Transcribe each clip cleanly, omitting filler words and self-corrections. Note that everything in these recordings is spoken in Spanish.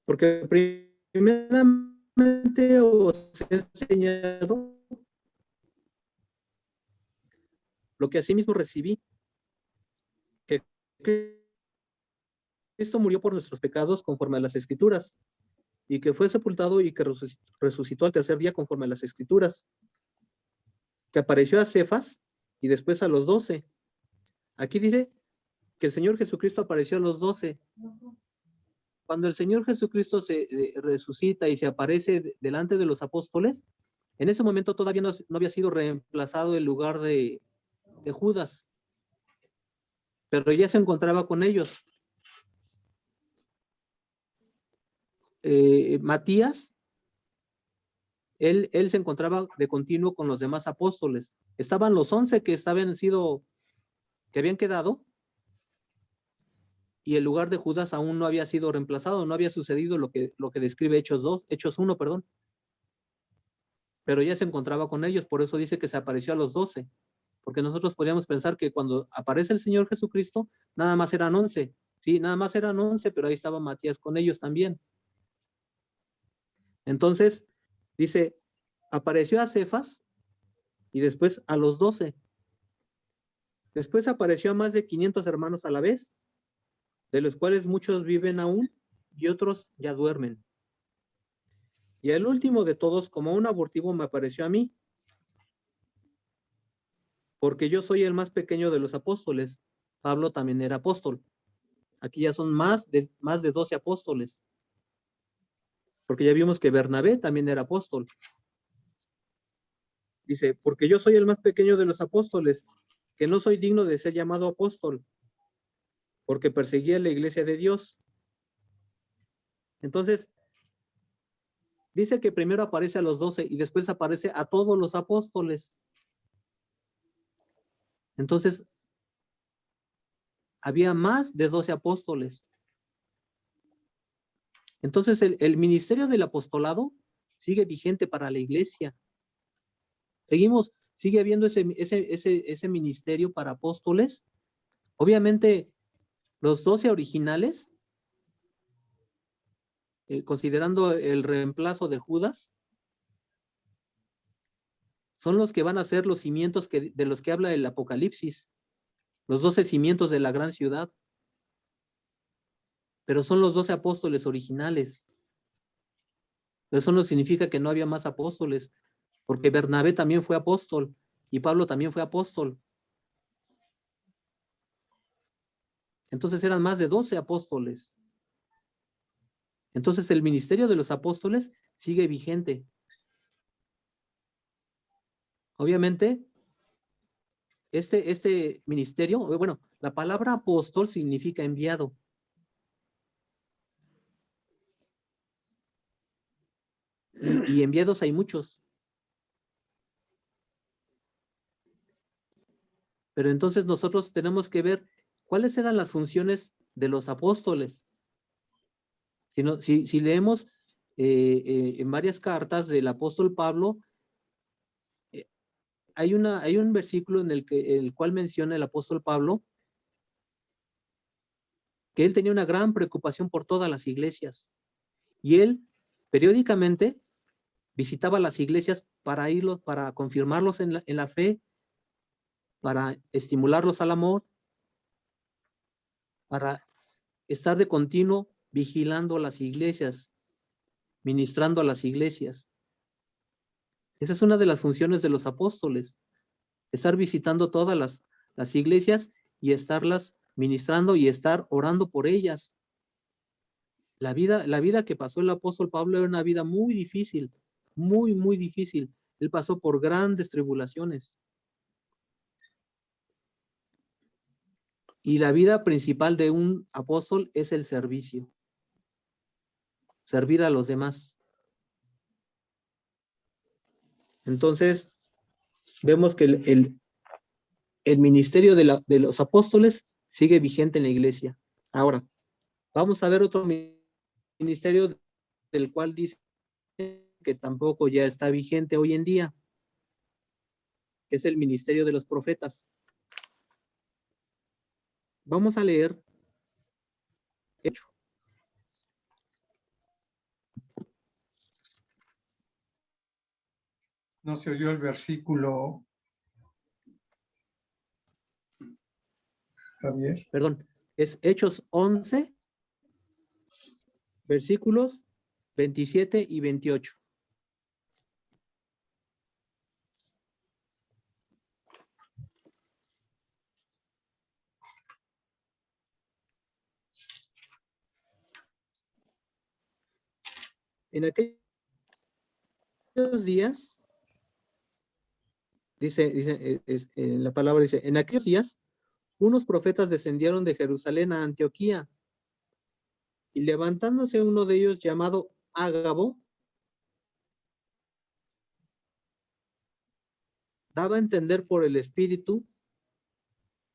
Porque primeramente os he enseñado lo que asimismo recibí, que Cristo murió por nuestros pecados conforme a las Escrituras, y que fue sepultado y que resucitó al tercer día conforme a las Escrituras, que apareció a Cefas y después a los 12. Aquí dice que el Señor Jesucristo apareció a los 12. Cuando el Señor Jesucristo se resucita y se aparece delante de los apóstoles, en ese momento todavía no había sido reemplazado el lugar de Judas, pero ya se encontraba con ellos. Matías, él se encontraba de continuo con los demás apóstoles. Estaban los 11 que habían quedado, y el lugar de Judas aún no había sido reemplazado, no había sucedido lo que describe Hechos 1, perdón. Pero ya se encontraba con ellos, por eso dice que se apareció a los 12, porque nosotros podríamos pensar que cuando aparece el Señor Jesucristo, nada más eran 11, sí, nada más eran 11, pero ahí estaba Matías con ellos también. Entonces, dice, apareció a Cefas y después a los 12. Después apareció a más de 500 hermanos a la vez, de los cuales muchos viven aún y otros ya duermen. Y el último de todos, como un abortivo, me apareció a mí, porque yo soy el más pequeño de los apóstoles. Pablo también era apóstol. Aquí ya son más de 12 apóstoles, porque ya vimos que Bernabé también era apóstol. Dice, porque yo soy el más pequeño de los apóstoles, que no soy digno de ser llamado apóstol, porque perseguía la iglesia de Dios. Entonces, dice que primero aparece a los 12 y después aparece a todos los apóstoles. Entonces, había más de 12 apóstoles. Entonces, el ministerio del apostolado sigue vigente para la iglesia. Sigue habiendo ese ministerio para apóstoles. Obviamente, los 12 originales, considerando el reemplazo de Judas, son los que van a ser los cimientos de los que habla el Apocalipsis, los 12 cimientos de la gran ciudad. Pero son los 12 apóstoles originales. Pero eso no significa que no había más apóstoles, porque Bernabé también fue apóstol y Pablo también fue apóstol. Entonces eran más de 12 apóstoles. Entonces el ministerio de los apóstoles sigue vigente. Obviamente, este ministerio, bueno, la palabra apóstol significa enviado. Y enviados hay muchos. Pero entonces nosotros tenemos que ver cuáles eran las funciones de los apóstoles. Si leemos en varias cartas del apóstol Pablo, hay un versículo en el cual menciona el apóstol Pablo que él tenía una gran preocupación por todas las iglesias. Y él periódicamente visitaba las iglesias para confirmarlos en la fe, para estimularlos al amor, para estar de continuo vigilando las iglesias, ministrando a las iglesias. Esa es una de las funciones de los apóstoles, estar visitando todas las iglesias y estarlas ministrando y estar orando por ellas. La vida que pasó el apóstol Pablo era una vida muy difícil, muy, muy difícil. Él pasó por grandes tribulaciones. Y la vida principal de un apóstol es el servicio. Servir a los demás. Entonces, vemos que el ministerio de los apóstoles sigue vigente en la iglesia. Ahora, vamos a ver otro ministerio del cual dice que tampoco ya está vigente hoy en día, que es el ministerio de los profetas. Vamos a leer No se oyó el versículo, Javier. Perdón, es Hechos 11, versículos 27 y 28. En aquellos días, en la palabra dice, en aquellos días, unos profetas descendieron de Jerusalén a Antioquía, y levantándose uno de ellos llamado Ágabo, daba a entender por el Espíritu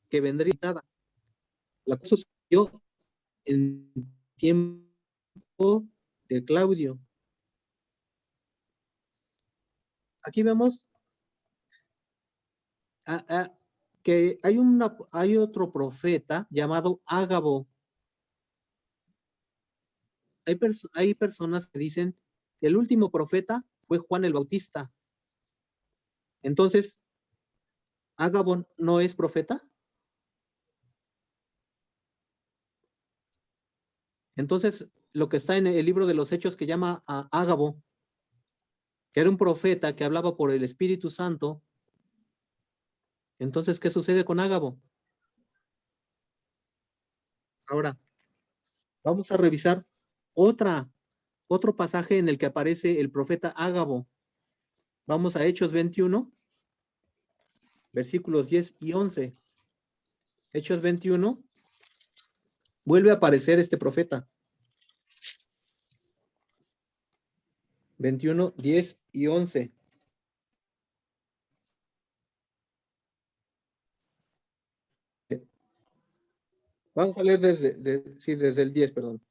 que vendría dada. La cosa sucedió en tiempo de Claudio. Aquí vemos que hay otro profeta llamado Ágabo. Hay personas que dicen que el último profeta fue Juan el Bautista. Entonces, ¿Ágabo no es profeta? Entonces, lo que está en el libro de los Hechos que llama a Ágabo, que era un profeta que hablaba por el Espíritu Santo. Entonces, ¿qué sucede con Ágabo? Ahora, vamos a revisar otro pasaje en el que aparece el profeta Ágabo. Vamos a Hechos 21, versículos 10 y 11. Hechos 21, vuelve a aparecer este profeta. 21, 10 y 11. Vamos a leer desde el 10, perdón.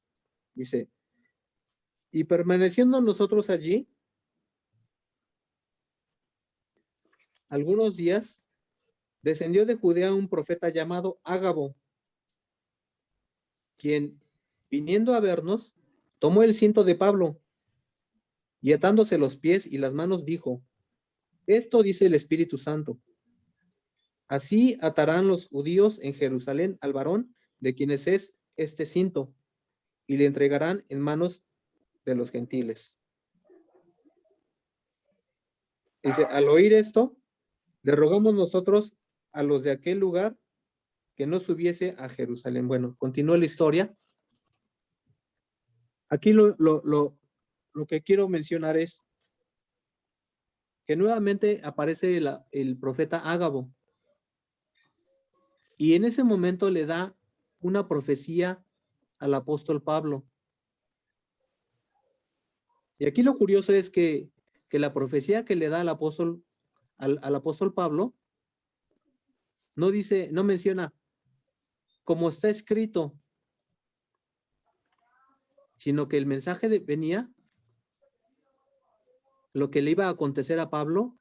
Dice, y permaneciendo nosotros allí algunos días, descendió de Judea un profeta llamado Ágabo, quien, viniendo a vernos, tomó el cinto de Pablo y atándose los pies y las manos dijo, esto dice el Espíritu Santo, así atarán los judíos en Jerusalén al varón de quienes es este cinto y le entregarán en manos de los gentiles. Dice, al oír esto, le rogamos nosotros a los de aquel lugar que no subiese a Jerusalén. Bueno, continúa la historia. Aquí lo que quiero mencionar es que nuevamente aparece el profeta Ágabo. Y en ese momento le da una profecía al apóstol Pablo. Y aquí lo curioso es que la profecía que le da al apóstol Pablo no menciona como está escrito, sino que el mensaje venía lo que le iba a acontecer a Pablo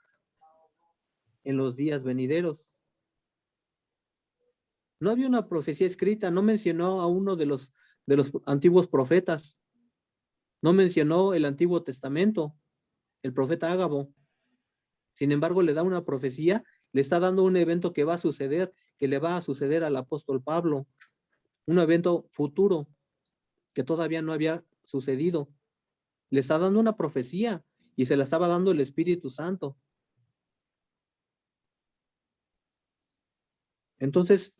en los días venideros. No había una profecía escrita, no mencionó a uno de los antiguos profetas, no mencionó el Antiguo Testamento, el profeta Ágabo. Sin embargo, le da una profecía, le está dando un evento que va a suceder, que le va a suceder al apóstol Pablo, un evento futuro que todavía no había sucedido. Le está dando una profecía y se la estaba dando el Espíritu Santo. Entonces,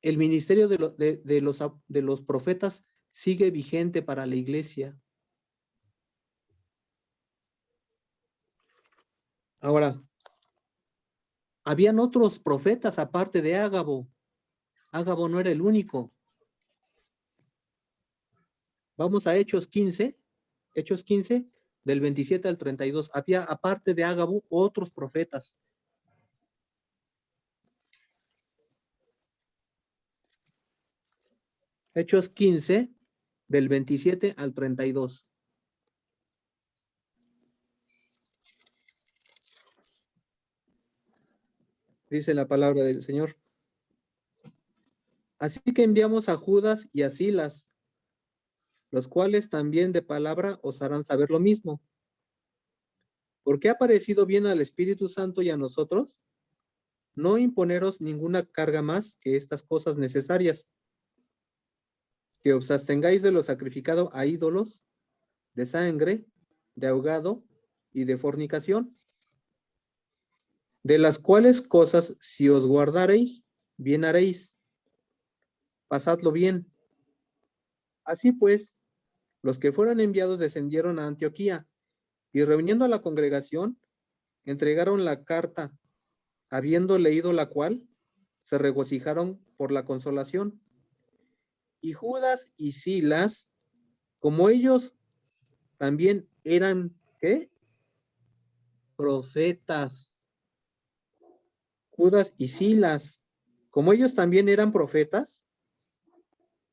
el ministerio de los profetas sigue vigente para la iglesia. Ahora, habían otros profetas aparte de Ágabo. Ágabo no era el único. Vamos a Hechos 15, del 27 al 32. Había, aparte de Ágabo, otros profetas. Hechos 15, del 27 al 32. Dice la palabra del Señor. Así que enviamos a Judas y a Silas, los cuales también de palabra os harán saber lo mismo. porque ha parecido bien al Espíritu Santo y a nosotros no imponeros ninguna carga más que estas cosas necesarias, que os abstengáis de lo sacrificado a ídolos, de sangre, de ahogado y de fornicación, de las cuales cosas si os guardareis, bien haréis, pasadlo bien. Así pues, los que fueron enviados descendieron a Antioquía, y reuniendo a la congregación, entregaron la carta, habiendo leído la cual, se regocijaron por la consolación. Y Judas y Silas, como ellos también eran, ¿qué? Profetas. Judas y Silas, como ellos también eran profetas,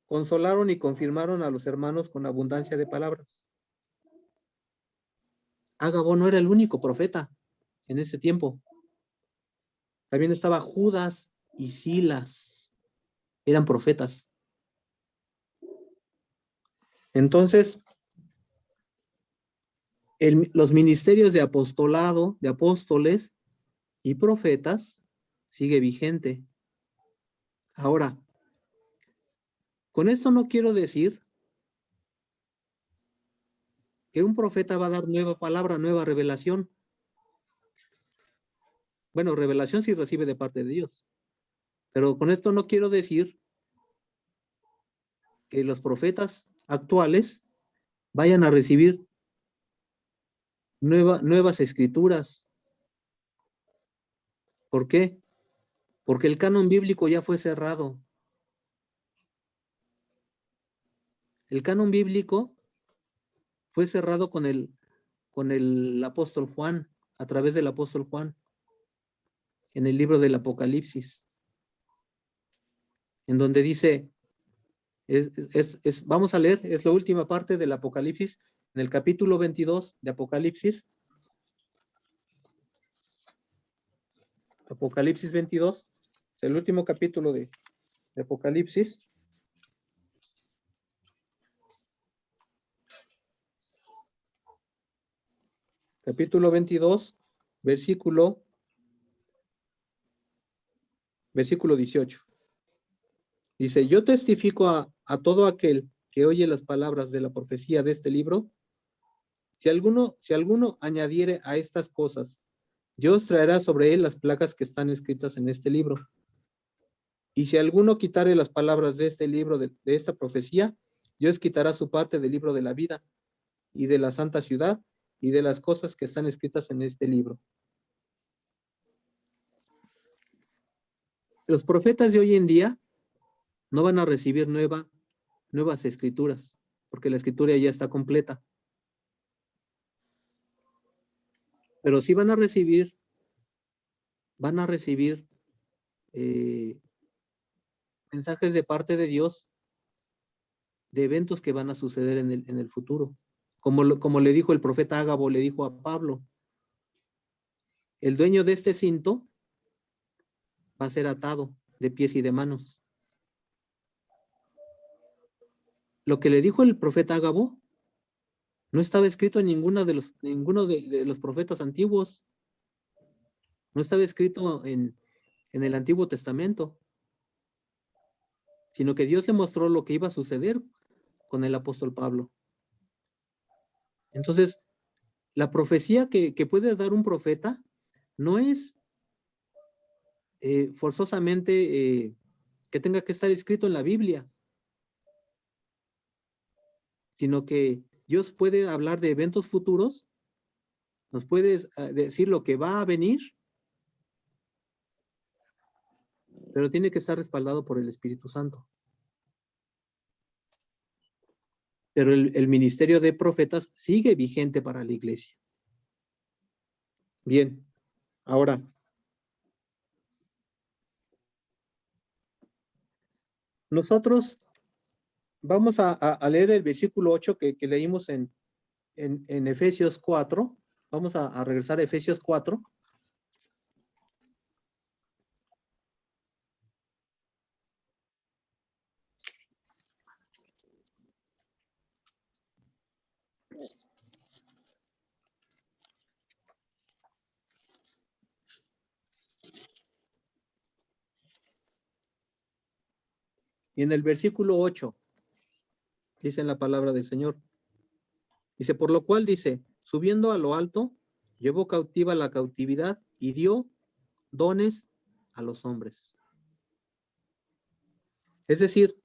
consolaron y confirmaron a los hermanos con abundancia de palabras. Agabo no era el único profeta en ese tiempo. También estaba Judas y Silas. Eran profetas. Entonces, los ministerios de apostolado, de apóstoles y profetas, sigue vigente. Ahora, con esto no quiero decir que un profeta va a dar nueva palabra, nueva revelación. Bueno, revelación sí recibe de parte de Dios. Pero con esto no quiero decir que los profetas actuales vayan a recibir nuevas escrituras. ¿Por qué? Porque el canon bíblico ya fue cerrado. El canon bíblico fue cerrado con el apóstol Juan, a través del apóstol Juan, en el libro del Apocalipsis, en donde dice, vamos a leer, es la última parte del Apocalipsis, en el capítulo 22 de Apocalipsis, Apocalipsis 22, es el último capítulo de Apocalipsis. Capítulo 22, versículo 18. Dice, yo testifico a todo aquel que oye las palabras de la profecía de este libro, si alguno añadiere a estas cosas, Dios traerá sobre él las placas que están escritas en este libro. Y si alguno quitare las palabras de este libro, de esta profecía, Dios quitará su parte del libro de la vida y de la santa ciudad y de las cosas que están escritas en este libro. Los profetas de hoy en día no van a recibir nuevas escrituras, porque la escritura ya está completa. Pero sí van a recibir mensajes de parte de Dios de eventos que van a suceder en el futuro. Como le dijo el profeta Ágabo, le dijo a Pablo, el dueño de este cinto va a ser atado de pies y de manos. Lo que le dijo el profeta Ágabo no estaba escrito en ninguno de los profetas antiguos. No estaba escrito en el Antiguo Testamento, sino que Dios le mostró lo que iba a suceder con el apóstol Pablo. Entonces, la profecía que puede dar un profeta no es forzosamente que tenga que estar escrito en la Biblia, sino que Dios puede hablar de eventos futuros, nos puede decir lo que va a venir, pero tiene que estar respaldado por el Espíritu Santo. Pero el ministerio de profetas sigue vigente para la iglesia. Bien, ahora, nosotros vamos a leer el versículo 8 que leímos en Efesios 4. Vamos a regresar a Efesios 4. Y en el versículo 8, dice en la palabra del Señor, dice, por lo cual dice, subiendo a lo alto, llevó cautiva la cautividad y dio dones a los hombres. Es decir,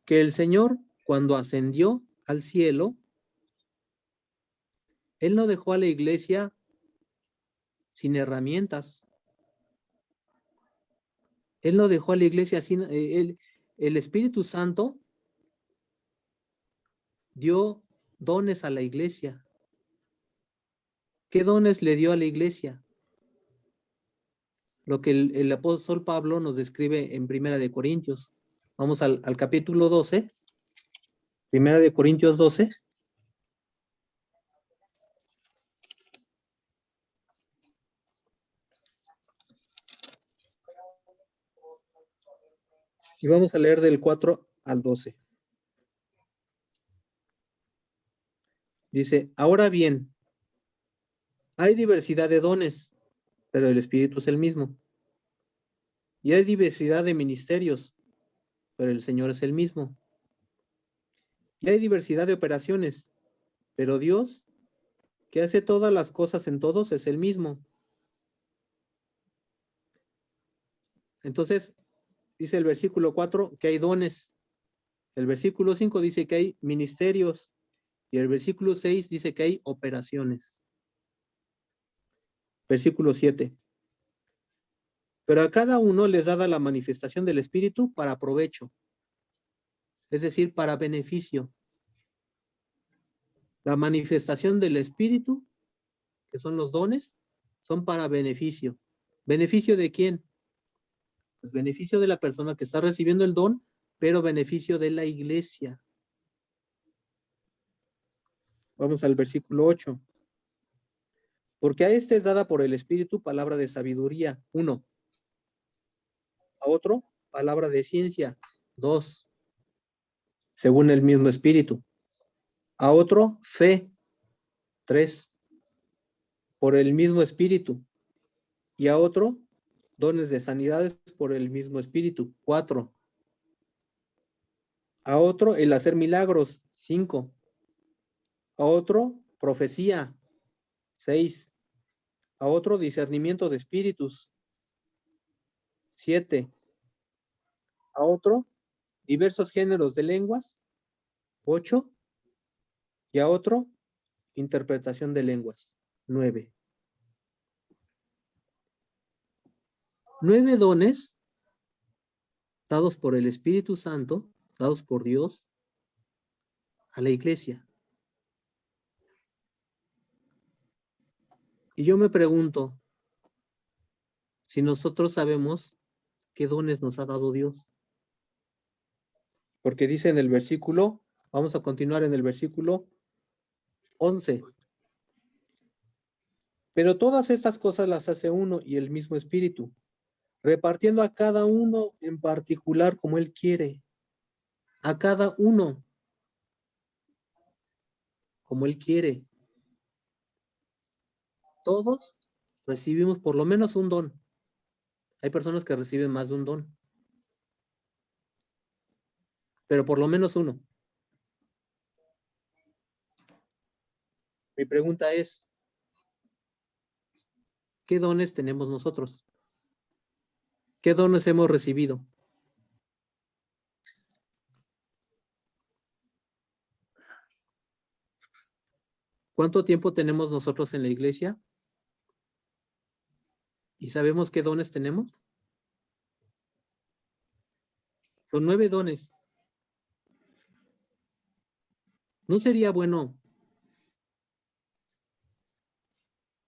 que el Señor, cuando ascendió al cielo, Él no dejó a la iglesia sin herramientas. Él no dejó a la iglesia sin... el Espíritu Santo dio dones a la iglesia. ¿Qué dones le dio a la iglesia? Lo que el apóstol Pablo nos describe en Primera de Corintios. Vamos al capítulo 12. Primera de Corintios 12. Y vamos a leer del 4 al 12. Dice, ahora bien, hay diversidad de dones, pero el Espíritu es el mismo. Y hay diversidad de ministerios, pero el Señor es el mismo. Y hay diversidad de operaciones, pero Dios, que hace todas las cosas en todos, es el mismo. Entonces, dice el versículo 4 que hay dones. El versículo 5 dice que hay ministerios. Y el versículo 6 dice que hay operaciones. Versículo 7. Pero a cada uno les dada la manifestación del Espíritu para provecho. Es decir, para beneficio. La manifestación del Espíritu, que son los dones, son para beneficio. ¿Beneficio de quién? Pues beneficio de la persona que está recibiendo el don, pero beneficio de la iglesia. Vamos al versículo 8. Porque a este es dada por el Espíritu palabra de sabiduría, 1. A otro, palabra de ciencia, 2. Según el mismo Espíritu. A otro, fe, 3. Por el mismo Espíritu. Y a otro, dones de sanidades por el mismo Espíritu, 4. A otro, el hacer milagros, 5. A otro, profecía, 6. A otro, discernimiento de espíritus, 7. A otro, diversos géneros de lenguas, 8. Y a otro, interpretación de lenguas, 9. 9 dones dados por el Espíritu Santo, dados por Dios a la iglesia. Y yo me pregunto si nosotros sabemos qué dones nos ha dado Dios. Porque dice en el versículo, vamos a continuar en el versículo 11. Pero todas estas cosas las hace uno y el mismo Espíritu, repartiendo a cada uno en particular como Él quiere. A cada uno como Él quiere. Todos recibimos por lo menos un don. Hay personas que reciben más de un don. Pero por lo menos uno. Mi pregunta es, ¿qué dones tenemos nosotros? ¿Qué dones hemos recibido? ¿Cuánto tiempo tenemos nosotros en la iglesia? ¿Y sabemos qué dones tenemos? Son 9 dones. ¿No sería bueno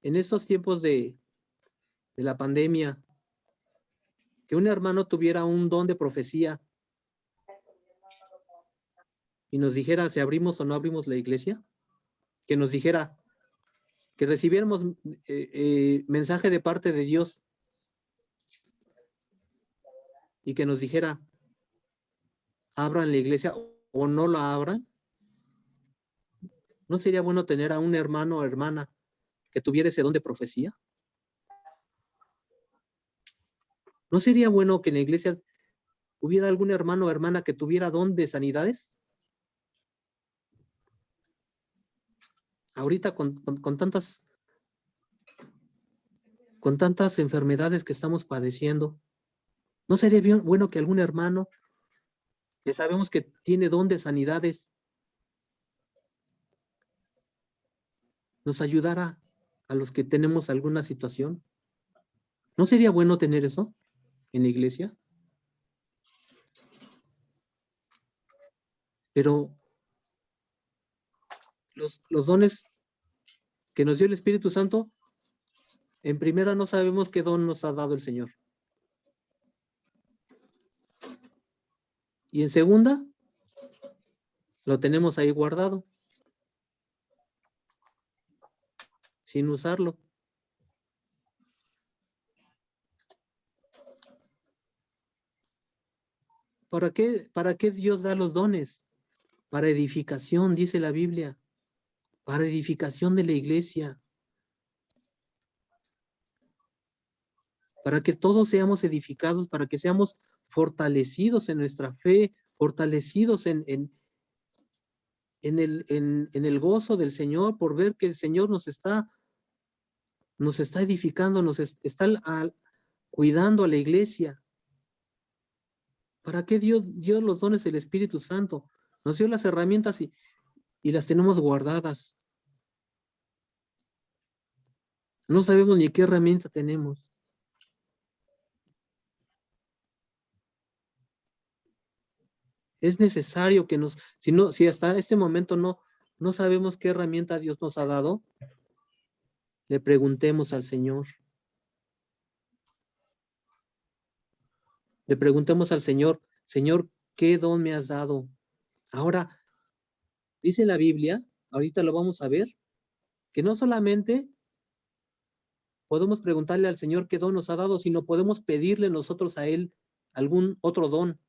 en estos tiempos de la pandemia que un hermano tuviera un don de profecía y nos dijera si abrimos o no abrimos la iglesia? Que nos dijera, que recibiéramos mensaje de parte de Dios y que nos dijera, abran la iglesia o no la abran. ¿No sería bueno tener a un hermano o hermana que tuviera ese don de profecía? ¿No sería bueno que en la iglesia hubiera algún hermano o hermana que tuviera don de sanidades? Ahorita con tantas enfermedades que estamos padeciendo, ¿no sería bien bueno que algún hermano que sabemos que tiene don de sanidades nos ayudara a los que tenemos alguna situación? ¿No sería bueno tener eso en la iglesia? Pero los dones que nos dio el Espíritu Santo, en primera no sabemos qué don nos ha dado el Señor. Y en segunda, lo tenemos ahí guardado, sin usarlo. ¿Para qué Dios da los dones? Para edificación, dice la Biblia, para edificación de la iglesia, para que todos seamos edificados, para que seamos fortalecidos en nuestra fe, fortalecidos en el gozo del Señor, por ver que el Señor nos está edificando, nos está cuidando a la iglesia. ¿Para qué Dios dio los dones del Espíritu Santo? Nos dio las herramientas y las tenemos guardadas. No sabemos ni qué herramienta tenemos. Es necesario que si hasta este momento no sabemos qué herramienta Dios nos ha dado, le preguntemos al Señor. Le preguntemos al Señor, Señor, ¿qué don me has dado? Ahora, dice la Biblia, ahorita lo vamos a ver, que no solamente podemos preguntarle al Señor qué don nos ha dado, sino podemos pedirle nosotros a Él algún otro don.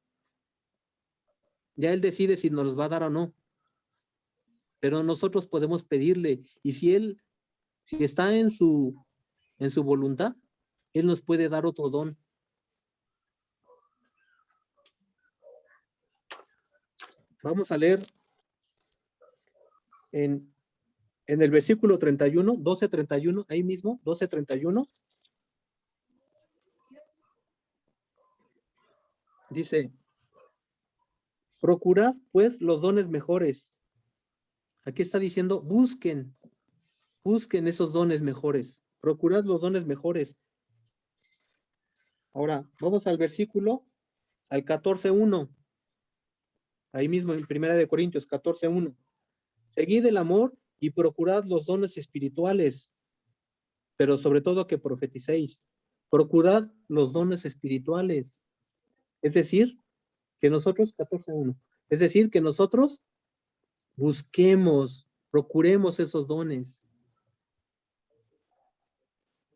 Ya Él decide si nos los va a dar o no. Pero nosotros podemos pedirle, y si está en su voluntad, Él nos puede dar otro don. Vamos a leer en el versículo 31, 12:31, ahí mismo, 12:31. Dice, procurad pues los dones mejores. Aquí está diciendo, busquen esos dones mejores. Procurad los dones mejores. Ahora, vamos al 14:1. Ahí mismo en 1 Corintios 14:1. Seguid el amor y procurad los dones espirituales, pero sobre todo que profeticéis. Procurad los dones espirituales. Es decir, que nosotros, 14:1, es decir, que nosotros busquemos, procuremos esos dones.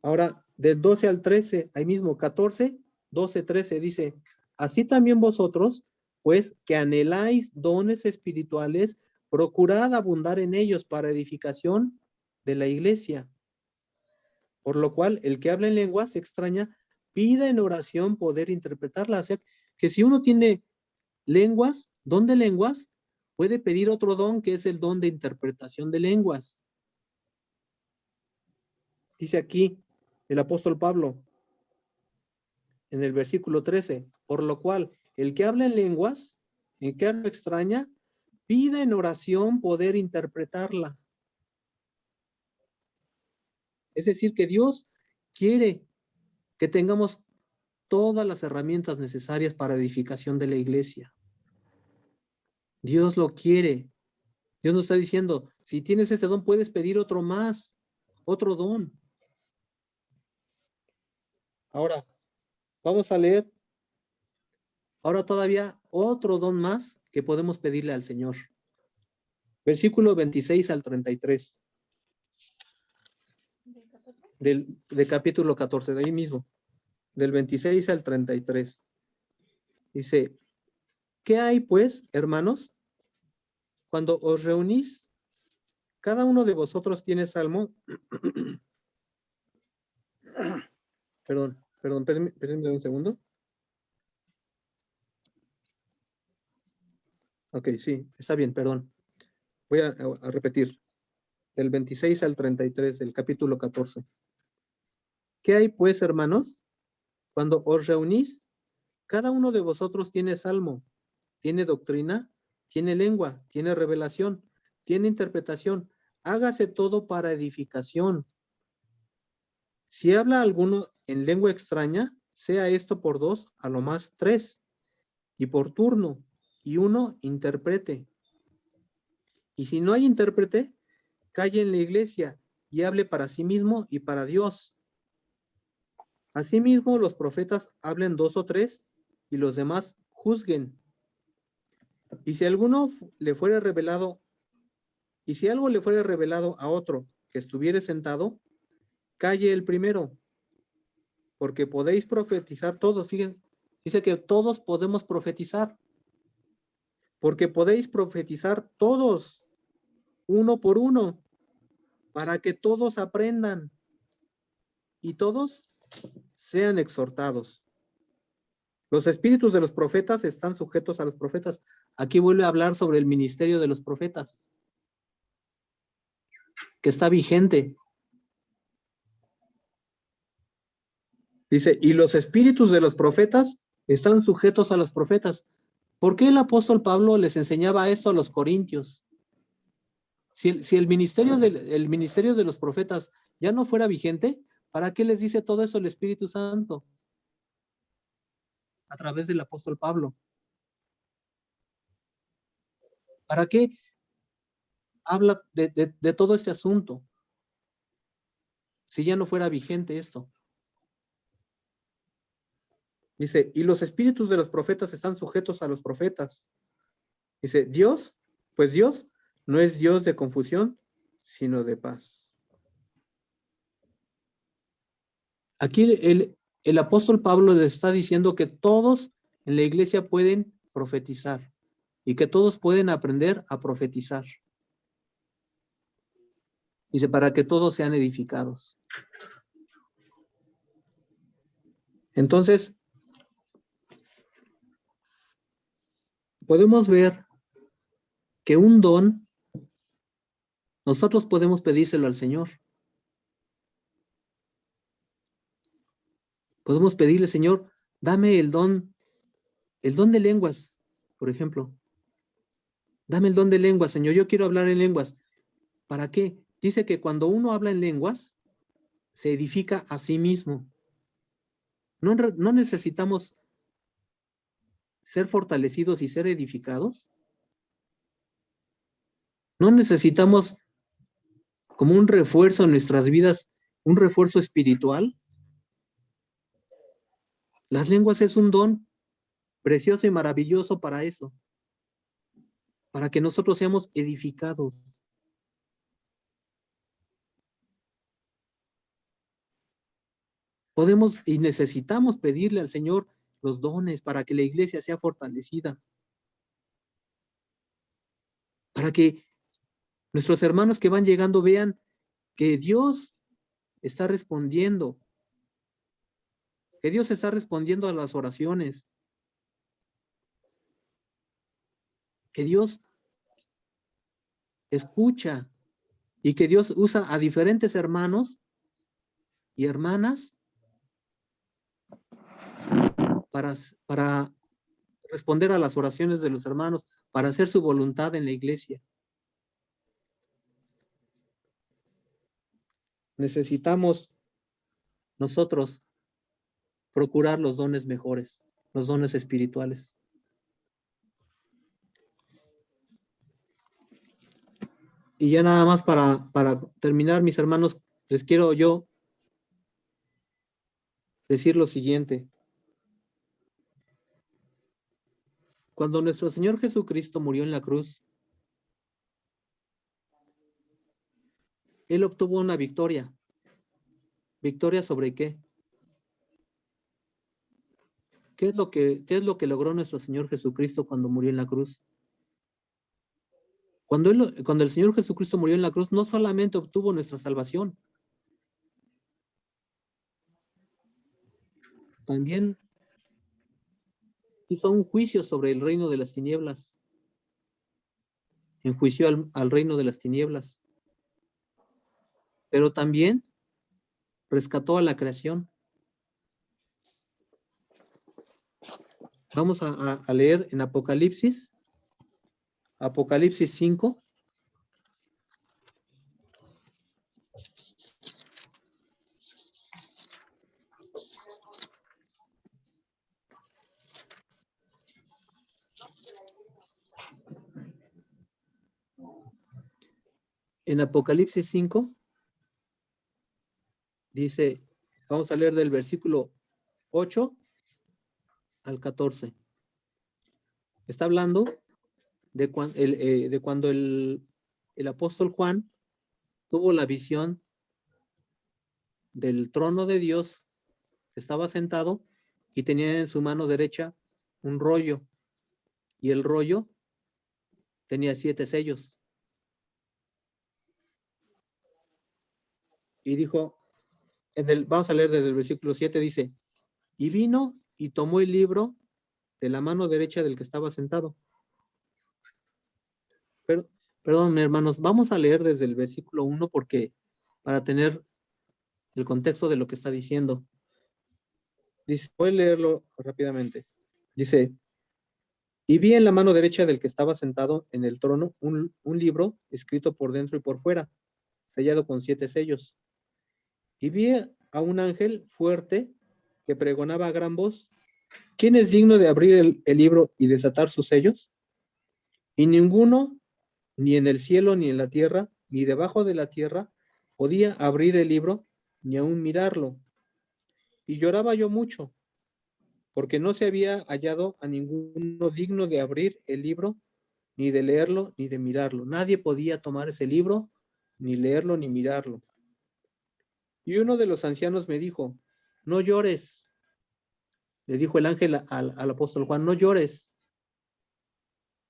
Ahora, del 12 al 13, ahí mismo, 14, 12, 13, dice, así también vosotros, pues, que anheláis dones espirituales, procurad abundar en ellos para edificación de la iglesia. Por lo cual, el que habla en lenguas extraña, pida en oración poder interpretarla. O sea, que si uno tiene lenguas, don de lenguas, puede pedir otro don que es el don de interpretación de lenguas. Dice aquí el apóstol Pablo en el versículo 13, por lo cual el que habla en lenguas, en que habla extraña, pide en oración poder interpretarla. Es decir, que Dios quiere que tengamos todas las herramientas necesarias para edificación de la iglesia. Dios lo quiere. Dios nos está diciendo, si tienes este don, puedes pedir otro más, otro don. Ahora, vamos a leer ahora todavía otro don más que podemos pedirle al Señor. Versículo 26 al 33. De capítulo 14, de ahí mismo. Del 26 al 33. Dice, ¿qué hay pues, hermanos? Cuando os reunís, cada uno de vosotros tiene salmo. Perdón, permíteme un segundo. Ok, sí, está bien, perdón. Voy a repetir. Del 26 al 33 del capítulo 14. ¿Qué hay pues, hermanos? Cuando os reunís, cada uno de vosotros tiene salmo, tiene doctrina, tiene lengua, tiene revelación, tiene interpretación. Hágase todo para edificación. Si habla alguno en lengua extraña, sea esto por dos, a lo más tres, y por turno, y uno interprete. Y si no hay intérprete, calle en la iglesia y hable para sí mismo y para Dios. Asimismo, los profetas hablen dos o tres, y los demás juzguen. Y si alguno le fuere revelado, y si algo le fuere revelado a otro que estuviere sentado, calle el primero, porque podéis profetizar todos. Fíjense, dice que todos podemos profetizar, porque podéis profetizar todos, uno por uno, para que todos aprendan y todos sean exhortados. Los espíritus de los profetas están sujetos a los profetas. Aquí vuelve a hablar sobre el ministerio de los profetas, que está vigente. Dice, y los espíritus de los profetas están sujetos a los profetas. ¿Por qué el apóstol Pablo les enseñaba esto a los corintios? Si el ministerio de los profetas ya no fuera vigente, ¿para qué les dice todo eso el Espíritu Santo? A través del apóstol Pablo. ¿Para qué habla de todo este asunto? Si ya no fuera vigente esto. Dice, y los espíritus de los profetas están sujetos a los profetas. Dice, Dios, pues Dios no es Dios de confusión, sino de paz. Aquí el apóstol Pablo le está diciendo que todos en la iglesia pueden profetizar y que todos pueden aprender a profetizar. Dice, para que todos sean edificados. Entonces, podemos ver que un don, nosotros podemos pedírselo al Señor. Podemos pedirle, Señor, dame el don de lenguas, por ejemplo. Dame el don de lenguas, Señor, yo quiero hablar en lenguas. ¿Para qué? Dice que cuando uno habla en lenguas, se edifica a sí mismo. No necesitamos ser fortalecidos y ser edificados. No necesitamos como un refuerzo en nuestras vidas, un refuerzo espiritual. Las lenguas es un don precioso y maravilloso para eso, para que nosotros seamos edificados. Podemos y necesitamos pedirle al Señor los dones para que la iglesia sea fortalecida, para que nuestros hermanos que van llegando vean que Dios está respondiendo, que Dios está respondiendo a las oraciones, que Dios escucha y que Dios usa a diferentes hermanos y hermanas para responder a las oraciones de los hermanos, para hacer su voluntad en la iglesia. Necesitamos nosotros procurar los dones mejores, los dones espirituales. Y ya nada más para terminar, mis hermanos, les quiero yo decir lo siguiente. Cuando nuestro Señor Jesucristo murió en la cruz, Él obtuvo una victoria. ¿Victoria sobre qué? ¿Qué es lo que logró nuestro Señor Jesucristo cuando murió en la cruz? Cuando el Señor Jesucristo murió en la cruz, no solamente obtuvo nuestra salvación, también hizo un juicio sobre el reino de las tinieblas. enjuició al reino de las tinieblas, pero también rescató a la creación. Vamos a leer en Apocalipsis 5. En Apocalipsis 5 dice, vamos a leer del versículo 8 al 14. Está hablando de cuando el apóstol Juan tuvo la visión del trono de Dios, que estaba sentado y tenía en su mano derecha un rollo, y el rollo tenía 7 sellos. Y dijo, vamos a leer desde el versículo 7, dice, y vino y tomó el libro de la mano derecha del que estaba sentado. Perdón, hermanos, vamos a leer desde el versículo 1 porque para tener el contexto de lo que está diciendo. Dice, voy a leerlo rápidamente. Dice, y vi en la mano derecha del que estaba sentado en el trono un libro escrito por dentro y por fuera, sellado con 7 sellos. Y vi a un ángel fuerte que pregonaba a gran voz, ¿quién es digno de abrir el libro y desatar sus sellos? Y ninguno, ni en el cielo, ni en la tierra, ni debajo de la tierra, podía abrir el libro, ni aún mirarlo. Y lloraba yo mucho, porque no se había hallado a ninguno digno de abrir el libro, ni de leerlo, ni de mirarlo. Nadie podía tomar ese libro, ni leerlo, ni mirarlo. Y uno de los ancianos me dijo, no llores. Le dijo el ángel al apóstol Juan, no llores.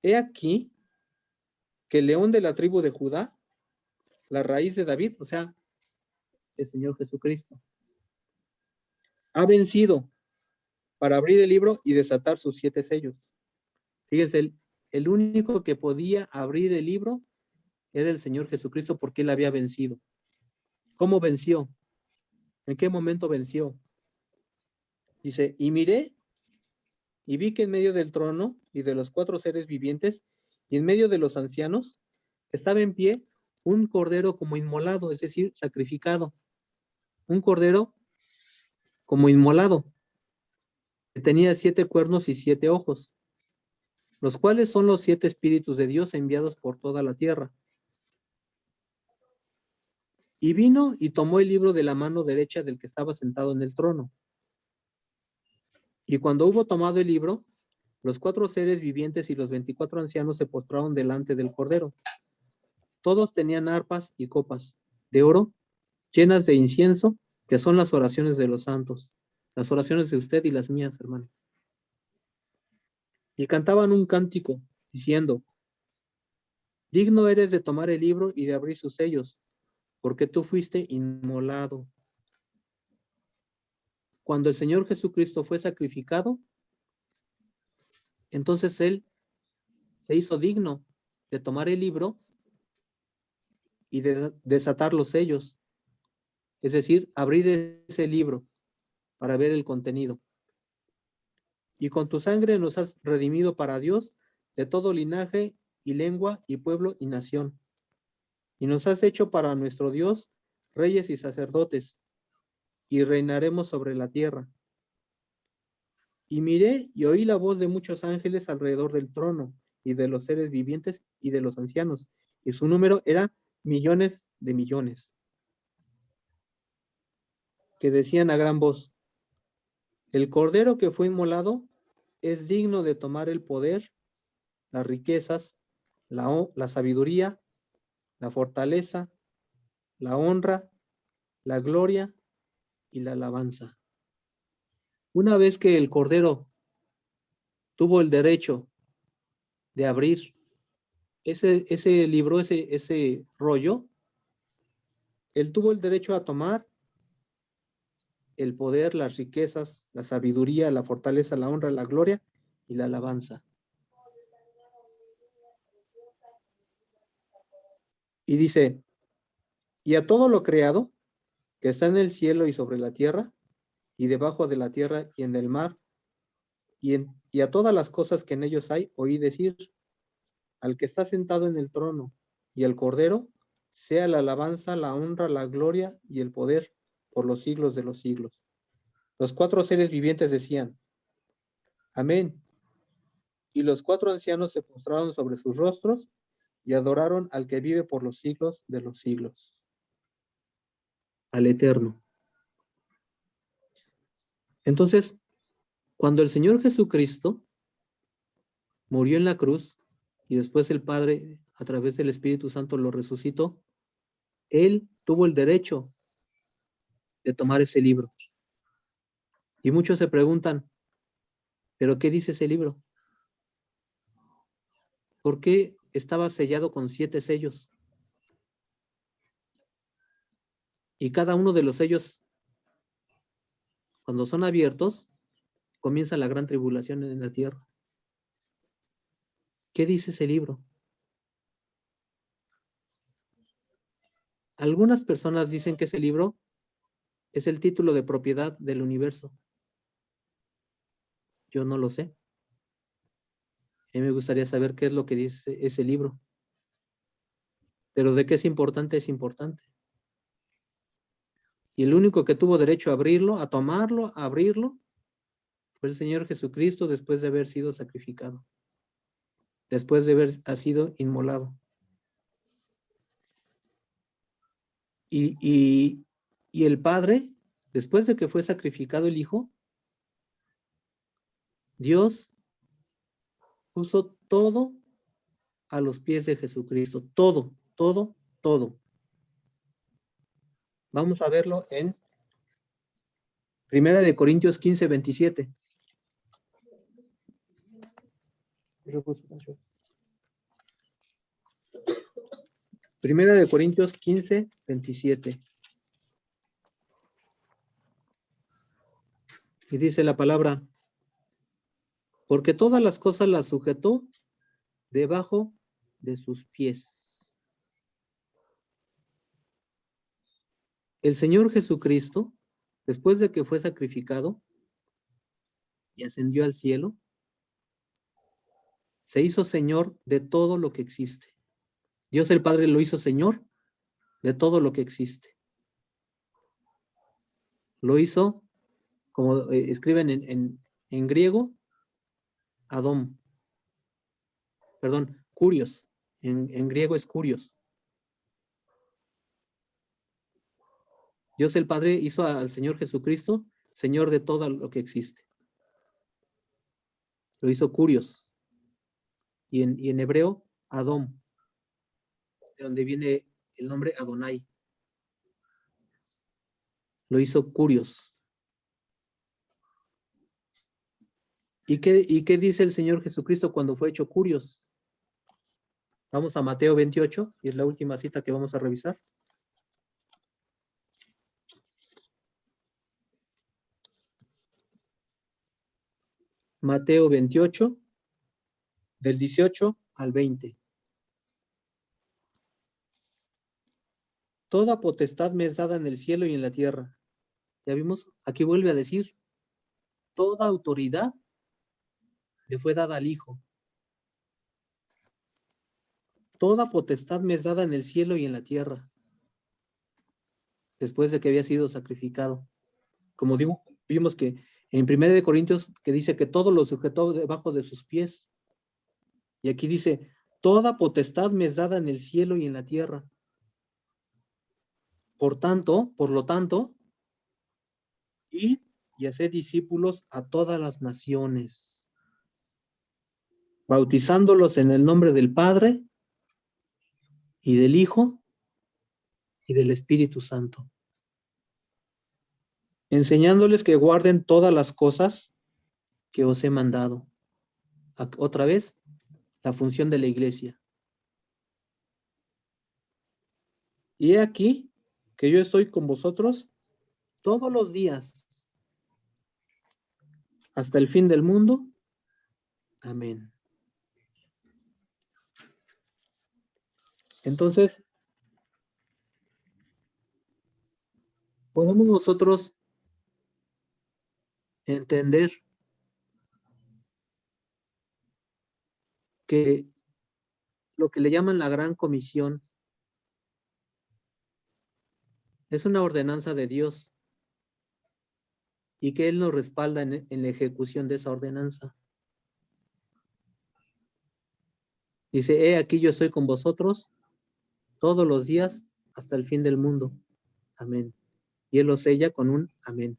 He aquí que el león de la tribu de Judá, la raíz de David, o sea, el Señor Jesucristo, ha vencido para abrir el libro y desatar sus 7 sellos. Fíjense, el único que podía abrir el libro era el Señor Jesucristo porque él había vencido. ¿Cómo venció? ¿En qué momento venció? Dice, y miré y vi que en medio del trono y de los 4 seres vivientes y en medio de los ancianos estaba en pie un cordero como inmolado, es decir, sacrificado. Un cordero como inmolado, que tenía 7 cuernos y 7 ojos, los cuales son los 7 espíritus de Dios enviados por toda la tierra. Y vino y tomó el libro de la mano derecha del que estaba sentado en el trono. Y cuando hubo tomado el libro, los 4 seres vivientes y los 24 ancianos se postraron delante del cordero. Todos tenían arpas y copas de oro llenas de incienso, que son las oraciones de los santos, las oraciones de usted y las mías, hermano. Y cantaban un cántico, diciendo, digno eres de tomar el libro y de abrir sus sellos, porque tú fuiste inmolado. Cuando el Señor Jesucristo fue sacrificado, entonces Él se hizo digno de tomar el libro y de desatar los sellos, es decir, abrir ese libro para ver el contenido. Y con tu sangre nos has redimido para Dios de todo linaje y lengua y pueblo y nación. Y nos has hecho para nuestro Dios reyes y sacerdotes, y reinaremos sobre la tierra. Y miré y oí la voz de muchos ángeles alrededor del trono, y de los seres vivientes y de los ancianos, y su número era millones de millones, que decían a gran voz, el cordero que fue inmolado es digno de tomar el poder, las riquezas, la sabiduría, la fortaleza, la honra, la gloria y la alabanza. Una vez que el cordero tuvo el derecho de abrir ese libro, ese rollo, él tuvo el derecho a tomar el poder, las riquezas, la sabiduría, la fortaleza, la honra, la gloria y la alabanza. Y dice, y a todo lo creado que está en el cielo y sobre la tierra, y debajo de la tierra y en el mar, y a todas las cosas que en ellos hay, oí decir, al que está sentado en el trono y al Cordero, sea la alabanza, la honra, la gloria y el poder por los siglos de los siglos. Los 4 seres vivientes decían, amén. Y los 4 ancianos se postraron sobre sus rostros y adoraron al que vive por los siglos de los siglos, al Eterno. Entonces, cuando el Señor Jesucristo murió en la cruz y después el Padre, a través del Espíritu Santo, lo resucitó, Él tuvo el derecho de tomar ese libro. Y muchos se preguntan, ¿pero qué dice ese libro? ¿Por qué estaba sellado con 7 sellos? Y cada uno de los sellos, cuando son abiertos, comienza la gran tribulación en la tierra. ¿Qué dice ese libro? Algunas personas dicen que ese libro es el título de propiedad del universo. Yo no lo sé. A mí me gustaría saber qué es lo que dice ese libro. Pero de qué es importante, es importante. Y el único que tuvo derecho a abrirlo, a tomarlo, a abrirlo, fue el Señor Jesucristo después de haber sido sacrificado. Después de haber sido inmolado. Y el Padre, después de que fue sacrificado el Hijo, Dios puso todo a los pies de Jesucristo. Todo, todo, todo. Vamos a verlo en 1 Corintios 15, 27. Primera de Corintios 15, 27. Y dice la palabra, porque todas las cosas las sujetó debajo de sus pies. El Señor Jesucristo, después de que fue sacrificado y ascendió al cielo, se hizo Señor de todo lo que existe. Dios el Padre lo hizo Señor de todo lo que existe. Lo hizo, como escriben en griego, Adón. Perdón, Curios. En griego es Curios. Dios el Padre hizo al Señor Jesucristo Señor de todo lo que existe. Lo hizo Curios. Y en hebreo, Adón, de donde viene el nombre Adonai. Lo hizo Curios. ¿Y qué dice el Señor Jesucristo cuando fue hecho Curios? Vamos a Mateo 28, y es la última cita que vamos a revisar. Mateo 28, del 18 al 20. Toda potestad me es dada en el cielo y en la tierra. Ya vimos, aquí vuelve a decir, toda autoridad le fue dada al Hijo. Toda potestad me es dada en el cielo y en la tierra. Después de que había sido sacrificado. Como digo, vimos que en 1 Corintios que dice que todo lo sujetó debajo de sus pies. Y aquí dice, toda potestad me es dada en el cielo y en la tierra. Por lo tanto, id y haced discípulos a todas las naciones, bautizándolos en el nombre del Padre y del Hijo y del Espíritu Santo, enseñándoles que guarden todas las cosas que os he mandado. Otra vez, la función de la iglesia. Y he aquí que yo estoy con vosotros todos los días hasta el fin del mundo. Amén. Entonces, podamos nosotros entender que lo que le llaman la Gran Comisión es una ordenanza de Dios y que Él nos respalda en la ejecución de esa ordenanza. Dice, he aquí yo estoy con vosotros todos los días hasta el fin del mundo. Amén. Y Él lo sella con un amén.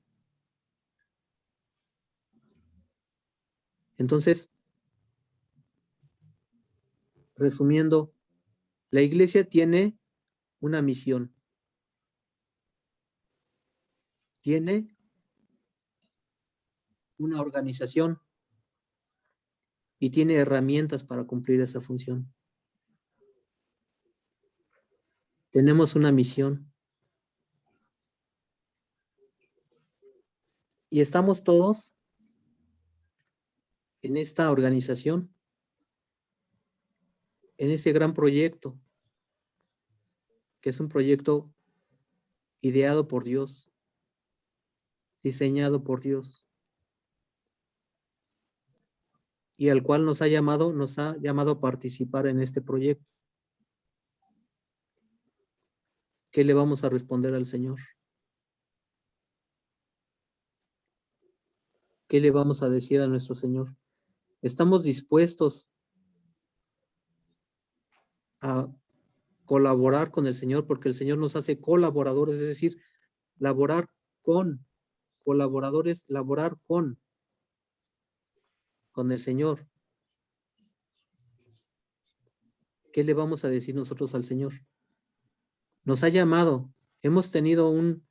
Entonces, resumiendo, la iglesia tiene una misión. Tiene una organización y tiene herramientas para cumplir esa función. Tenemos una misión. Y estamos todos en esta organización, en este gran proyecto, que es un proyecto ideado por Dios, diseñado por Dios, y al cual nos ha llamado a participar en este proyecto. ¿Qué le vamos a responder al Señor? ¿Qué le vamos a decir a nuestro Señor? ¿Estamos dispuestos a colaborar con el Señor? Porque el Señor nos hace colaboradores, es decir, laborar con colaboradores, laborar con el Señor. ¿Qué le vamos a decir nosotros al Señor? Nos ha llamado, hemos tenido el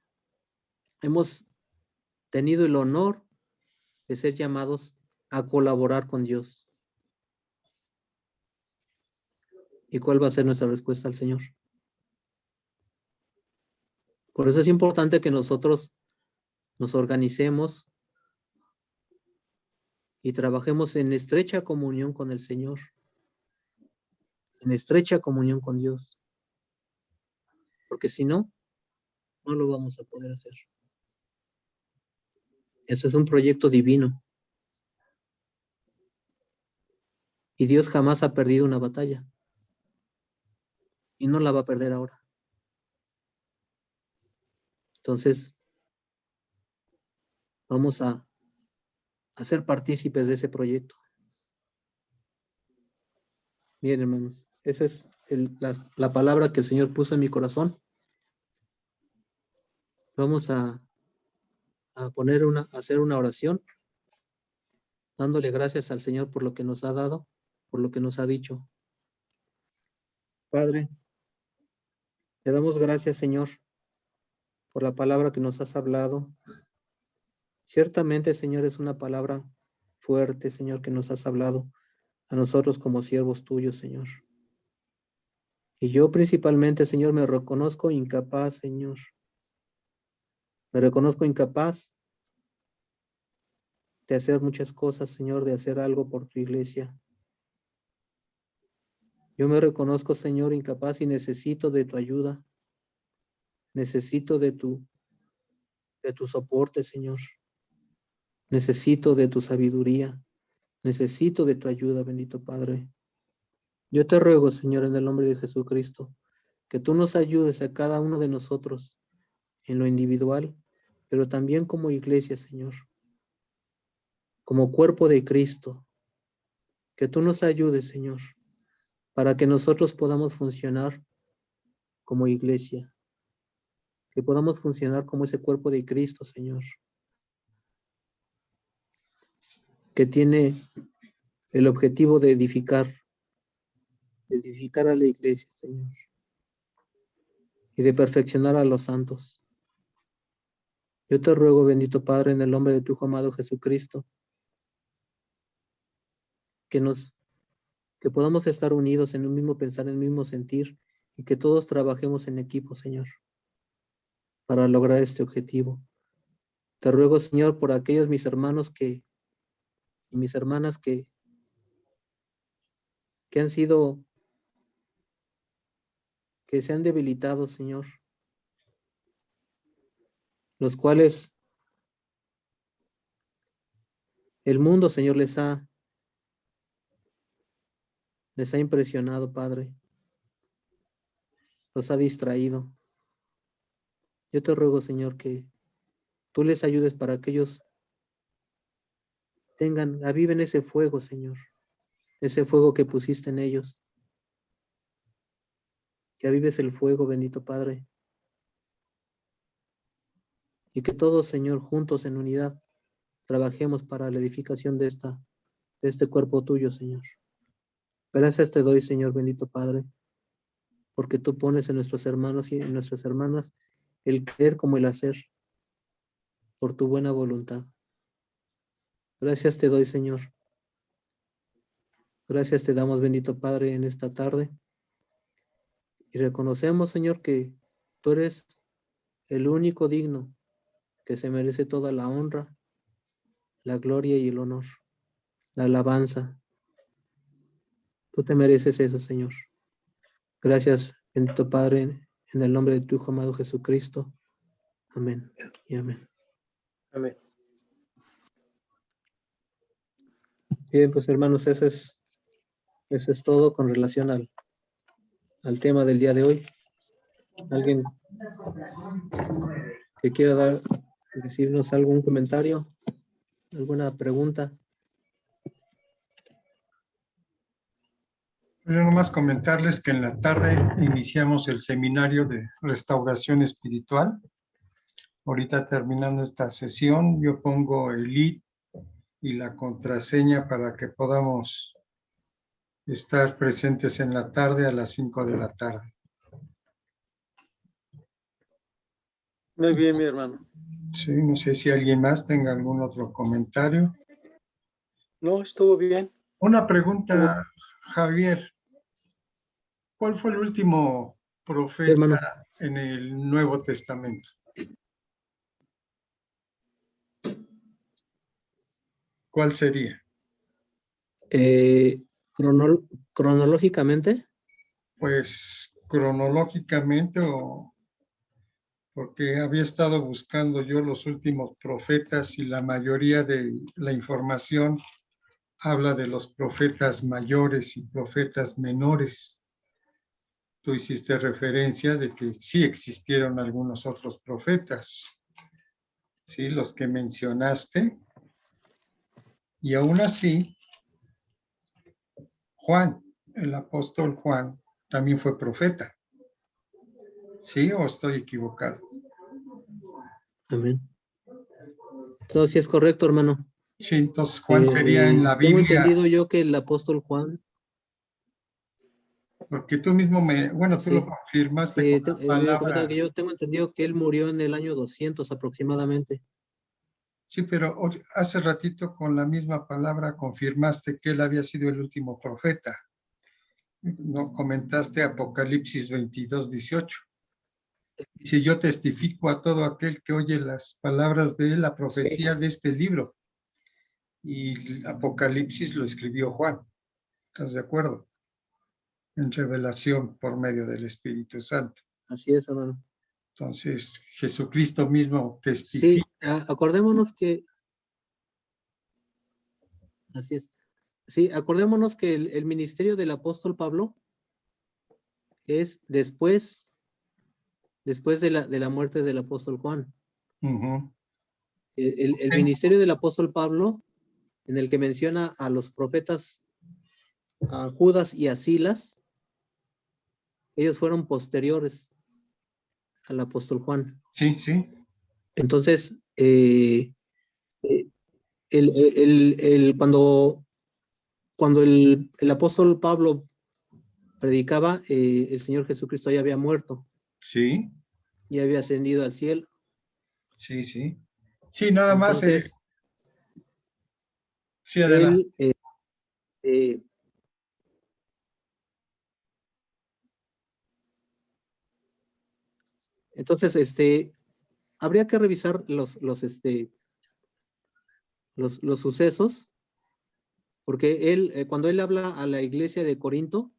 honor de ser llamados a colaborar con Dios. ¿Y cuál va a ser nuestra respuesta al Señor? Por eso es importante que nosotros nos organicemos y trabajemos en estrecha comunión con el Señor, en estrecha comunión con Dios, porque si no, no lo vamos a poder hacer. Eso es un proyecto divino. Y Dios jamás ha perdido una batalla. Y no la va a perder ahora. Entonces, vamos a ser partícipes de ese proyecto. Bien, hermanos, esa es la palabra que el Señor puso en mi corazón. Vamos a hacer una oración, dándole gracias al Señor por lo que nos ha dado, por lo que nos ha dicho. Padre, te damos gracias, Señor, por la palabra que nos has hablado. Ciertamente, Señor, es una palabra fuerte, Señor, que nos has hablado a nosotros como siervos tuyos, Señor. Y yo principalmente, Señor, me reconozco incapaz, Señor. Me reconozco incapaz de hacer muchas cosas, Señor, de hacer algo por tu iglesia. Yo me reconozco, Señor, incapaz y necesito de tu ayuda. Necesito de tu soporte, Señor. Necesito de tu sabiduría. Necesito de tu ayuda, bendito Padre. Yo te ruego, Señor, en el nombre de Jesucristo, que tú nos ayudes a cada uno de nosotros en lo individual, pero también como iglesia, Señor, como cuerpo de Cristo, que tú nos ayudes, Señor, para que nosotros podamos funcionar como iglesia, que podamos funcionar como ese cuerpo de Cristo, Señor, que tiene el objetivo de edificar a la iglesia, Señor, y de perfeccionar a los santos. Yo te ruego, bendito Padre, en el nombre de tu Hijo amado Jesucristo, que podamos estar unidos en un mismo pensar, en un mismo sentir, y que todos trabajemos en equipo, Señor, para lograr este objetivo. Te ruego, Señor, por aquellos mis hermanos y mis hermanas que han sido, que se han debilitado, Señor, los cuales el mundo, Señor, les ha impresionado, Padre, los ha distraído. Yo te ruego, Señor, que tú les ayudes para que ellos aviven ese fuego, Señor, ese fuego que pusiste en ellos. Que avives el fuego, bendito Padre. Y que todos, Señor, juntos en unidad, trabajemos para la edificación de este cuerpo tuyo, Señor. Gracias te doy, Señor, bendito Padre, porque tú pones en nuestros hermanos y en nuestras hermanas el creer como el hacer, por tu buena voluntad. Gracias te doy, Señor. Gracias te damos, bendito Padre, en esta tarde. Y reconocemos, Señor, que tú eres el único digno que se merece toda la honra, la gloria y el honor, la alabanza. Tú te mereces eso, Señor. Gracias, bendito Padre, en el nombre de tu Hijo amado Jesucristo. Amén y amén. Amén. Bien, pues hermanos, eso es todo con relación al tema del día de hoy. ¿Alguien que quiera decirnos algún comentario, alguna pregunta? Yo nomás comentarles que en la tarde iniciamos el seminario de restauración espiritual. Ahorita terminando esta sesión, yo pongo el ID y la contraseña para que podamos estar presentes en la tarde a las 5 de la tarde. Muy bien, mi hermano. Sí, no sé si alguien más tenga algún otro comentario. No, estuvo bien. Una pregunta, Javier. ¿Cuál fue el último profeta Hermano, en el Nuevo Testamento? ¿Cuál sería? cronológicamente, Pues cronológicamente o porque había estado buscando yo los últimos profetas y la mayoría de la información habla de los profetas mayores y profetas menores. Tú hiciste referencia de que sí existieron algunos otros profetas, sí, los que mencionaste, y aún así, Juan, el apóstol Juan, también fue profeta. ¿Sí o estoy equivocado? amén. Todo sí es correcto, hermano. Sí, entonces Juan sería en la Tengo Biblia, entendido yo que el apóstol Juan, porque tú mismo tú lo sí, confirmaste sí, con la le comentaba palabra. que yo tengo entendido que él murió en el año 200 aproximadamente. Sí, pero hace ratito con la misma palabra confirmaste que él había sido el último profeta. No comentaste Apocalipsis 22:18. Si yo testifico a todo aquel que oye las palabras de él, la profecía de este libro. Y Apocalipsis lo escribió Juan. ¿Estás de acuerdo? En revelación por medio del Espíritu Santo. Así es, hermano. Entonces, Jesucristo mismo Sí, testifica. acordémonos que, así es. Sí, acordémonos que el ministerio del apóstol Pablo es después de la muerte del apóstol Juan. Uh-huh. El ministerio del apóstol Pablo, en el que menciona a los profetas, a Judas y a Silas, ellos fueron posteriores al apóstol Juan. Sí, sí. Entonces, cuando el apóstol Pablo predicaba, el Señor Jesucristo ya había muerto, Sí, ya había ascendido al cielo. sí, sí. Sí, nada más. Entonces, Sí, adelante. él, eh, entonces, habría que revisar los sucesos, porque él, cuando él habla a la iglesia de Corinto,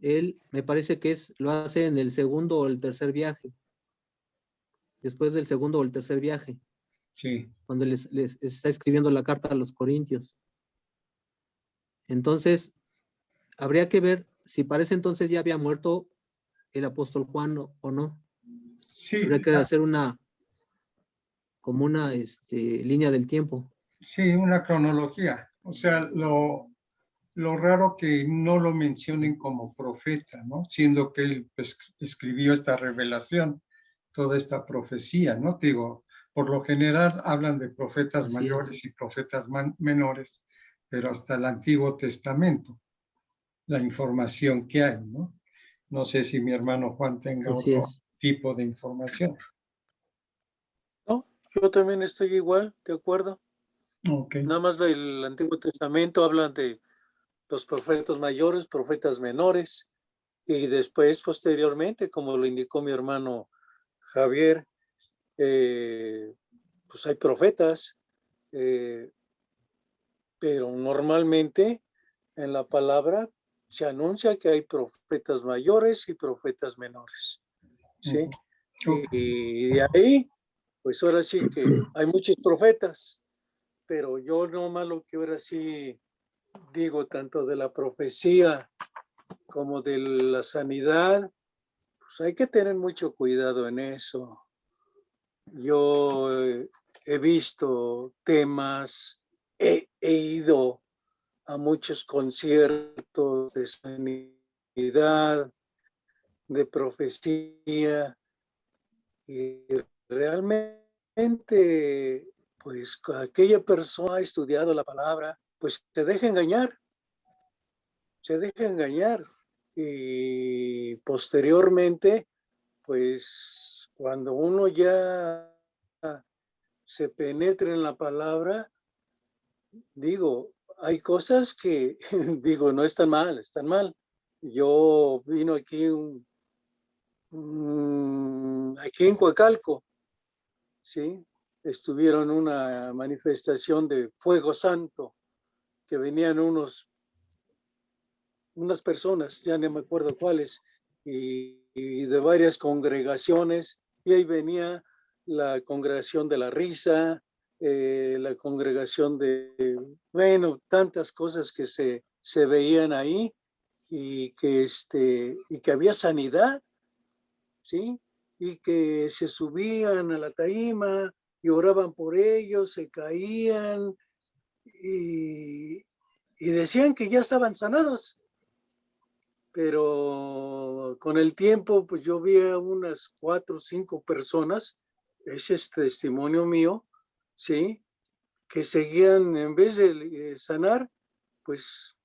él me parece que lo hace en el segundo o el tercer viaje. después del segundo o el tercer viaje, Sí, cuando les está escribiendo la carta a los Corintios. Entonces, habría que ver si para ese entonces ya había muerto el apóstol Juan o no. sí, Habría que hacer como una línea del tiempo. sí, una cronología. O sea, lo raro que no lo mencionen como profeta, ¿no? Siendo que él pues, escribió esta revelación, toda esta profecía, ¿no? Digo, por lo general hablan de profetas Así mayores es. y profetas menores, pero hasta el Antiguo Testamento, la información que hay, ¿no? No sé si mi hermano Juan tenga Así otro es. tipo de información. No, yo también estoy igual, de acuerdo. Ok, Nada más el Antiguo Testamento habla de los profetas mayores, profetas menores, y después, posteriormente, como lo indicó mi hermano Javier, pues hay profetas, eh, pero normalmente en la palabra se anuncia que hay profetas mayores y profetas menores, ¿sí? ok, Y de ahí, pues ahora sí que hay muchos profetas, pero yo nomás lo que ahora sí digo, tanto de la profecía como de la sanidad, pues hay que tener mucho cuidado en eso. Yo he visto temas, he ido a muchos conciertos de sanidad, de profecía, y realmente, pues aquella persona ha estudiado la palabra, pues se deja engañar. Y posteriormente, pues cuando uno ya se penetra en la palabra, digo, hay cosas que, digo, no están mal, están mal. Yo vino aquí aquí en Coacalco, ¿sí? Estuvieron una manifestación de fuego santo, que venían unas personas, ya no me acuerdo cuáles, y de varias congregaciones, y ahí venía la congregación de la risa, la congregación bueno, tantas cosas que se veían ahí, y que había sanidad, ¿sí? Y que se subían a la tarima y oraban por ellos, se caían y, y decían que ya estaban sanados. Pero con el tiempo, pues yo vi a unas 4 o 5 personas, ese es testimonio mío, ¿sí? Que seguían, en vez de sanar, pues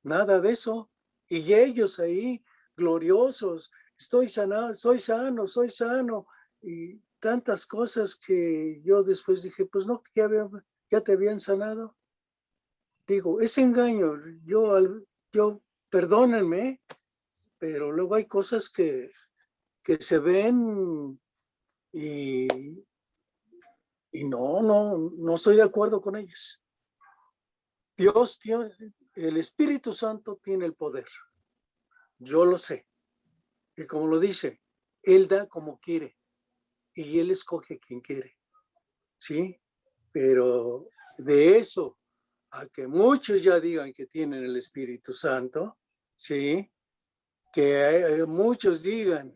nada de eso. Y ellos ahí, gloriosos, estoy sanado, soy sano. Y tantas cosas que yo después dije, pues no, ya te habían sanado. Digo, es engaño. Yo perdónenme, pero luego hay cosas que se ven y, y no estoy de acuerdo con ellas. Dios tiene, el Espíritu Santo tiene el poder. Yo lo sé. Y como lo dice, Él da como quiere y Él escoge quien quiere. ¿Sí? Pero de eso a que muchos ya digan que tienen el Espíritu Santo, ¿sí? Que muchos digan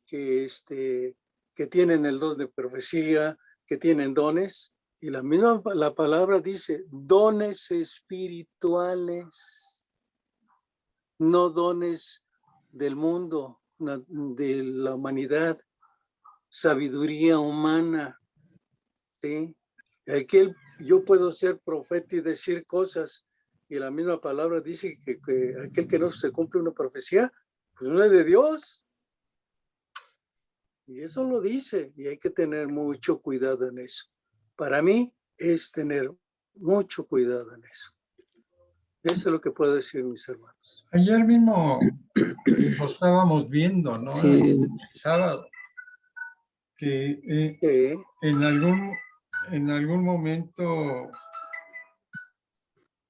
que tienen el don de profecía, que tienen dones, y la palabra dice dones espirituales, no dones del mundo, de la humanidad, sabiduría humana, ¿sí? Aquel, yo puedo ser profeta y decir cosas, y la misma palabra dice que aquel que no se cumple una profecía, pues no es de Dios. Y eso lo dice, y hay que tener mucho cuidado en eso. Para mí es tener mucho cuidado en eso. Eso es lo que puedo decir, mis hermanos. ayer mismo lo estábamos viendo, ¿no? El Sí, sábado, que en algún momento,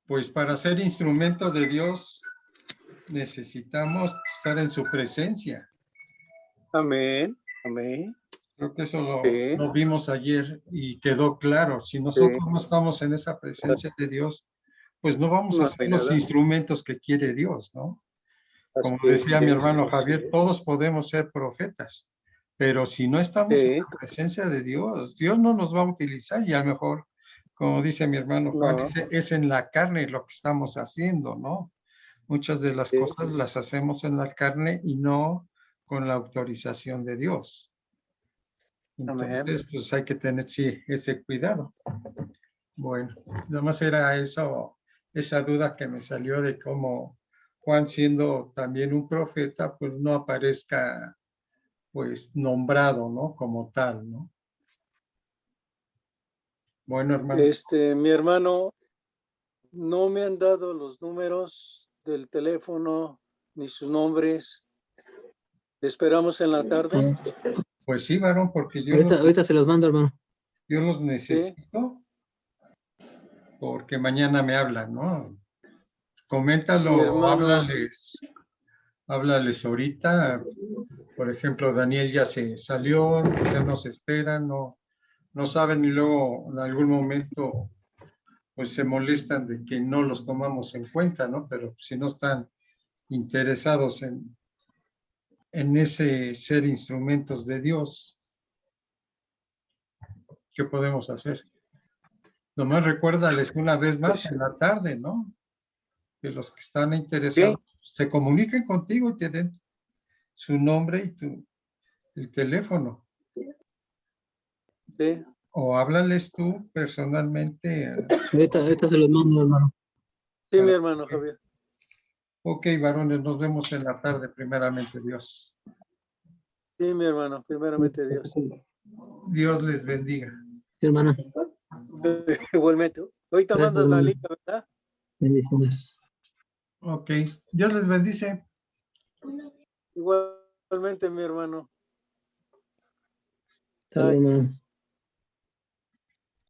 pues para ser instrumento de Dios, necesitamos estar en su presencia. Amén, amén. Creo que eso Sí. lo vimos ayer y quedó claro. Si nosotros no estamos en esa presencia de Dios, pues no vamos a No ser hay los nada. instrumentos que quiere Dios, ¿no? Como Así decía mi es, hermano así Javier, es. todos podemos ser profetas, pero si no estamos en Sí, la presencia de Dios, Dios no nos va a utilizar y a lo mejor, como dice mi hermano Juan, no, es en la carne lo que estamos haciendo, ¿no? Muchas de las cosas las hacemos en la carne y no con la autorización de Dios. amén. Entonces, pues hay que tener, sí, ese cuidado. Bueno, nada más era eso, esa duda que me salió de cómo Juan, siendo también un profeta, pues no aparezca, pues, nombrado, ¿no? Como tal, ¿no? Bueno, hermano, Mi hermano, no me han dado los números del teléfono ni sus nombres. Esperamos en la tarde. pues sí, varón, porque Ahorita se los mando, hermano. yo los Sí, necesito, porque mañana me hablan, ¿no? mi Coméntalo, hermano, háblales ahorita. Por ejemplo, Daniel ya se salió, ya nos espera, no saben y luego en algún momento pues se molestan de que no los tomamos en cuenta, ¿no? Pero si no están interesados en ese ser instrumentos de Dios, ¿qué podemos hacer? Nomás recuérdales una vez más pues, en la tarde, ¿no? Que los que están sí, interesados se comuniquen contigo y te den su nombre y el teléfono. sí, O háblales tú personalmente. Ahorita se los mando, hermano. sí, mi Para- hermano Javier. Ok, varones, nos vemos en la tarde, primeramente Dios. Sí, mi hermano, primeramente Dios. Dios les bendiga. Sí, hermana. Igualmente. Ahorita Gracias, mandas la hermano. liga, ¿verdad? Bendiciones. Ok, Dios les bendice. Igualmente, mi hermano. Hasta luego, Bye. hermano.